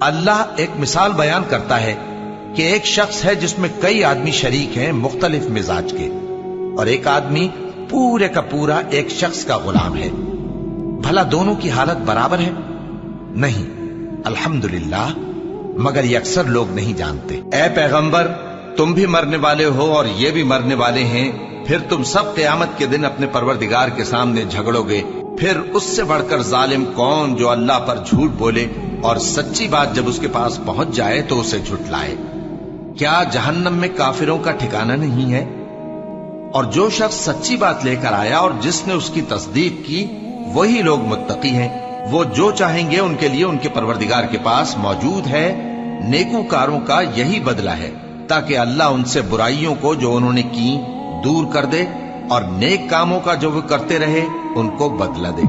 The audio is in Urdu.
اللہ ایک مثال بیان کرتا ہے کہ ایک شخص ہے جس میں کئی آدمی شریک ہیں مختلف مزاج کے، اور ایک آدمی پورے کا پورا ایک شخص کا غلام ہے۔ بھلا دونوں کی حالت برابر ہے؟ نہیں، الحمدللہ، مگر یہ اکثر لوگ نہیں جانتے۔ اے پیغمبر، تم بھی مرنے والے ہو اور یہ بھی مرنے والے ہیں، پھر تم سب قیامت کے دن اپنے پروردگار کے سامنے جھگڑو گے۔ پھر اس سے بڑھ کر ظالم کون جو اللہ پر جھوٹ بولے اور سچی بات جب اس کے پاس پہنچ جائے تو اسے جھٹلائے۔ کیا جہنم میں کافروں کا ٹھکانہ نہیں ہے؟ اور جو شخص سچی بات لے کر آیا اور جس نے اس کی تصدیق کی، وہی لوگ متقی ہیں۔ وہ جو چاہیں گے ان کے لیے ان کے پروردگار کے پاس موجود ہے۔ نیکوکاروں کا یہی بدلہ ہے، تاکہ اللہ ان سے برائیوں کو جو انہوں نے کی دور کر دے، اور نیک کاموں کا جو وہ کرتے رہے ان کو بدلہ دے۔